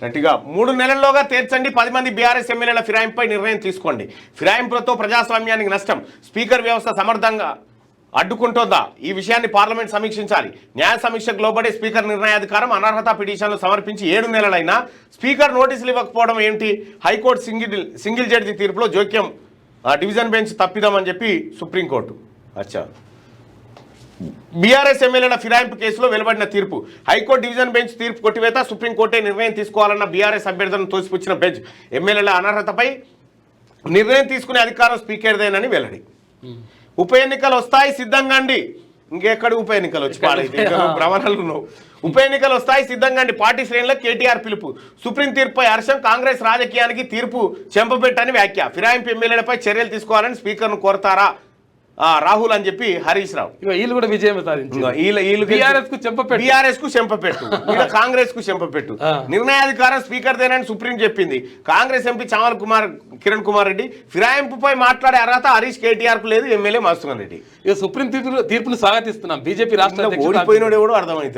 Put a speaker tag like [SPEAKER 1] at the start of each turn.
[SPEAKER 1] గట్టిగా 3 నెలల్లోగా తీర్చండి 10 మంది బీఆర్ఎస్ ఎమ్మెల్యేల ఫిరాయింపుపై నిర్ణయం తీసుకోండి. ఫిరాయింపులతో ప్రజాస్వామ్యానికి నష్టం. స్పీకర్ వ్యవస్థ సమర్థంగా అడ్డుకుంటోందా? ఈ విషయాన్ని పార్లమెంట్ సమీక్షించాలి. న్యాయ సమీక్షకు లోబడే స్పీకర్ నిర్ణయాధికారం. అనర్హత పిటిషన్లు సమర్పించి 7 నెలలైనా స్పీకర్ నోటీసులు ఇవ్వకపోవడం ఏంటి? హైకోర్టు సింగిల్ జడ్జి తీర్పులో జోక్యం డివిజన్ బెంచ్ తప్పిదామని చెప్పి సుప్రీంకోర్టు. అచ్చా, బీఆర్ఎస్ ఎమ్మెల్యేల ఫిరాయింపు కేసులో వెలువడిన తీర్పు. హైకోర్టు డివిజన్ బెంచ్ తీర్పు కొట్టివేత. సుప్రీంకోర్టే నిర్ణయం తీసుకోవాలన్న బీఆర్ఎస్ అభ్యర్థులను తోసిపుచ్చిన బెంచ్ ఎమ్మెల్యేల అనర్హతపై నిర్ణయం తీసుకునే అధికారం స్పీకర్దేనని వెల్లడి. ఉప ఎన్నికలు వస్తాయి సిద్ధంగా అండి. ఇంకెక్కడ ఉప ఎన్నికలు వచ్చి పాడైతే భ్రమణాలు ఉన్నావు. ఉప ఎన్నికలు వస్తాయి సిద్ధంగా అండి. పార్టీ శ్రేణులకు కేటీఆర్ పిలుపు. సుప్రీం తీర్పుపై హర్షం. కాంగ్రెస్ రాజకీయానికి తీర్పు చెంపపెట్టని వ్యాఖ్య. ఫిరాయింపు ఎమ్మెల్యేలపై చర్యలు తీసుకోవాలని స్పీకర్ను కోరతారా రాహుల్ అని చెప్పి హరీష్ రావు.
[SPEAKER 2] వీళ్ళు కూడా విజయం
[SPEAKER 1] బీఆర్ఎస్ కు చెంపపెట్టు, కాంగ్రెస్ కు చెంపపెట్టు. నిర్ణయాధికారం స్పీకర్ దేనని సుప్రీం చెప్పింది. కాంగ్రెస్ ఎంపీ చామల కిరణ్ కుమార్ రెడ్డి ఫిరాయింపుపై మాట్లాడే అర్హత హరీష్ కేటీఆర్ కు లేదు. ఎమ్మెల్యే మధుసూదన్ రెడ్డి.
[SPEAKER 2] సుప్రీం తీర్పును స్వాగతిస్తున్నాం. బీజేపీ రాష్ట్ర
[SPEAKER 1] ఓడిపోయినోడు ఎవడో అర్థమైతలేదు.